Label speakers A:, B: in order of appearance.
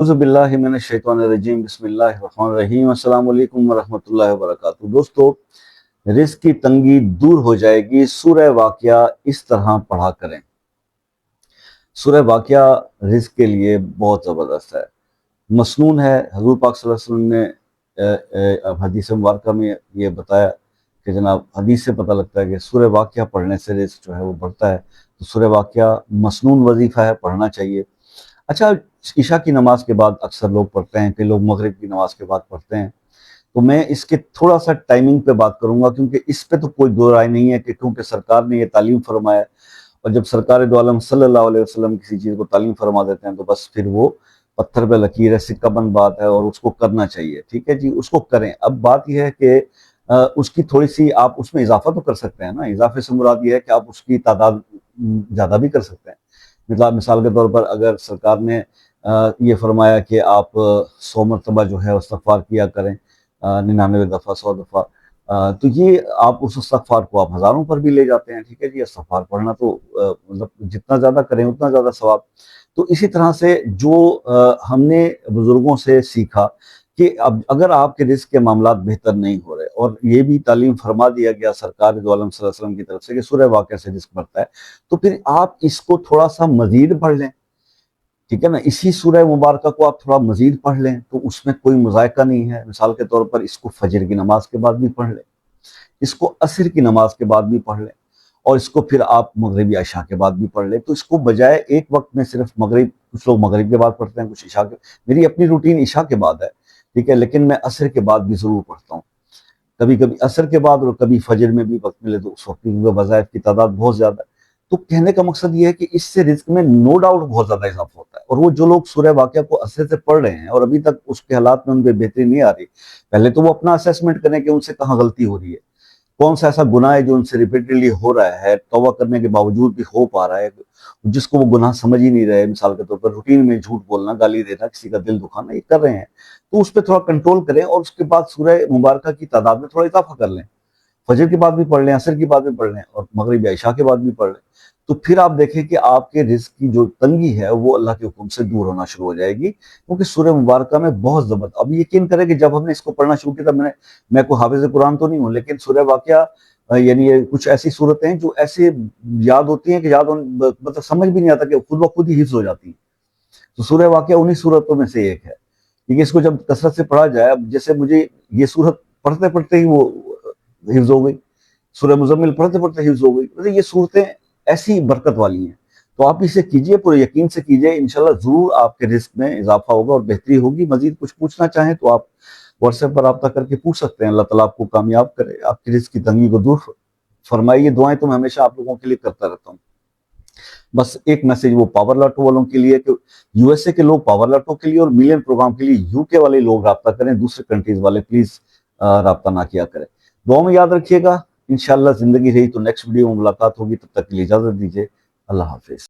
A: अऊज़ु बिल्लाहि मिनश शैतानिर रजीम बिस्मिल्लाहिर रहमानिर रहीम अस्सलामु अलैकुम वरहमतुल्लाहि वबरकातुहू। दोस्तों, रिज़्क़ की तंगी दूर हो जाएगी, सूरह वाक़िया इस तरह पढ़ा करें। सूरह वाक़िया रिज़्क़ के लिए बहुत ज़बरदस्त है, मसनून है। हुज़ूर पाक सल्लल्लाहु अलैहि वसल्लम ने हदीस मुबारका में ये बताया कि जनाब हदीस से पता लगता है कि सूरह वाक़िया पढ़ने से रिज़्क़ जो है वो बढ़ता है। तो सूरह वाक़िया मसनून वजीफ़ा है, पढ़ना चाहिए। अच्छा, इशा की नमाज के बाद अक्सर लोग पढ़ते हैं, कई लोग मगरिब की नमाज के बाद पढ़ते हैं। तो मैं इसके थोड़ा सा टाइमिंग पे बात करूंगा, क्योंकि इस पे तो कोई दो राय नहीं है कि क्योंकि सरकार ने ये तालीम फरमाया, और जब सरकार दो आलम सल्लल्लाहु अलैहि वसल्लम किसी चीज़ को तालीम फरमा देते हैं तो बस फिर वो पत्थर पे लकीर है, सिक्का बंद बात है, और उसको करना चाहिए। ठीक है जी, उसको करें। अब बात यह है कि उसकी थोड़ी सी आप उसमें इजाफा तो कर सकते हैं ना। इजाफे से मुराद ये है कि आप उसकी तादाद ज़्यादा भी कर सकते हैं। मिसाल के तौर पर अगर सरकार ने ये फरमाया कि आप 100 मरतबा जो है इस्तग़फ़ार किया करें, 99 दफ़ा, 100 दफ़ा, तो ये आप उस इस्तग़फ़ार को आप हज़ारों पर भी ले जाते हैं। ठीक है जी, इस्तग़फ़ार पढ़ना तो मतलब जितना ज़्यादा करें उतना ज़्यादा सवाब। तो इसी तरह से जो हमने बुज़ुर्गों से सीखा कि अब अगर आपके रिज़्क़ के मामलात बेहतर नहीं हो रहे, और ये भी तालीम फरमा दिया गया सरकार दो आलम सल्लल्लाहु अलैहि वसल्लम की तरफ से कि सूरह वाक़िया से रिज़्क़ बढ़ता है, तो फिर आप इसको थोड़ा सा मज़ीद पढ़ लें। ठीक है ना, इसी सूरह मुबारका को आप थोड़ा मज़ीद पढ़ लें तो उसमें कोई मुज़ायका नहीं है। मिसाल के तौर पर इसको फजर की नमाज के बाद भी पढ़ लें, इसको असर की नमाज के बाद भी पढ़ लें, और इसको फिर आप मगरिब या इशा के बाद भी पढ़ लें। तो इसको बजाय एक वक्त में सिर्फ मगरिब, कुछ लोग मगरिब के बाद पढ़ते हैं, कुछ इशा के, मेरी अपनी रूटीन इशा के बाद है। ठीक है, लेकिन मैं असर के बाद भी ज़रूर पढ़ता हूँ, कभी कभी असर के बाद, और कभी फजर में भी वक्त मिले तो उस वक्त भी वज़ाइफ की तादाद बहुत ज़्यादा है। तो कहने का मकसद ये है कि इससे रिज़्क़ में नो डाउट बहुत ज़्यादा इजाफा होता है। और वो जो लोग सूरह वाक़िया को असर से पढ़ रहे हैं और अभी तक उसके हालात में उनपे बेहतरी नहीं आ रही, पहले तो वो अपना असेसमेंट करें कि उनसे कहाँ गलती हो रही है, कौन सा ऐसा गुनाह है जो उनसे रिपीटेडली हो रहा है, तौबा करने के बावजूद भी हो पा रहा है, जिसको वो गुनाह समझ ही नहीं रहे। मिसाल के तौर पर रूटीन में झूठ बोलना, गाली देना, किसी का दिल दुखाना, ये कर रहे हैं, तो उस पर थोड़ा कंट्रोल करें, और उसके बाद सूरह मुबारका की तादाद में थोड़ा इजाफा कर लें। फजर के बाद भी पढ़ लें, असर के बाद भी पढ़ लें, और मगरिब या इशा के बाद भी पढ़ लें। तो फिर आप देखें कि आपके रिज़्क़ की जो तंगी है वो अल्लाह के हुक्म से दूर होना शुरू हो जाएगी, क्योंकि सूरह मुबारका में बहुत ज़बरदस्त। अब यकीन करें कि जब हमने इसको पढ़ना शुरू किया, तब मैं कोई हाफिज़ कुरान तो नहीं हूँ, लेकिन सूरह वाक़िया यानी ये कुछ ऐसी सूरतें हैं जो ऐसे याद होती हैं कि मतलब समझ भी नहीं आता, कि खुद ब खुद ही हिफ्ज़ हो जाती हैं। तो सूरह वाक़िया उन्हीं सूरतों में से एक है, क्योंकि इसको जब कसरत से पढ़ा जाए, अब जैसे मुझे ये सूरत पढ़ते पढ़ते ही वो हिफ्ज़ हो गई, सूरह मुज़म्मिल पढ़ते पढ़ते हिफ्ज़ हो गई। मतलब ये सूरतें ऐसी बरकत वाली हैं। तो आप इसे कीजिए, पूरे यकीन से कीजिए, इंशाल्लाह ज़रूर आपके रिज़्क़ में इजाफा होगा और बेहतरी होगी। मज़ीद कुछ पूछना चाहें तो आप व्हाट्सएप पर राब्ता करके पूछ सकते हैं। अल्लाह ताला आपको कामयाब करे, आपकी रिज़्क़ की तंगी को दूर फरमाइए। दुआएं तो मैं हमेशा आप लोगों के लिए करता रहता हूँ। बस एक मैसेज वो पावर लाटो वालों के लिए कि यूएसए के लोग पावर लाटो के लिए, और मिलियन प्रोग्राम के लिए यूके वाले लोग राब्ता करें, दूसरे कंट्रीज वाले प्लीज राब्ता ना किया करें। दुआ में याद रखिएगा। इंशाल्लाह जिंदगी रही तो नेक्स्ट वीडियो में मुलाकात होगी, तब तक के लिए इजाजत दीजिए। अल्लाह हाफिज।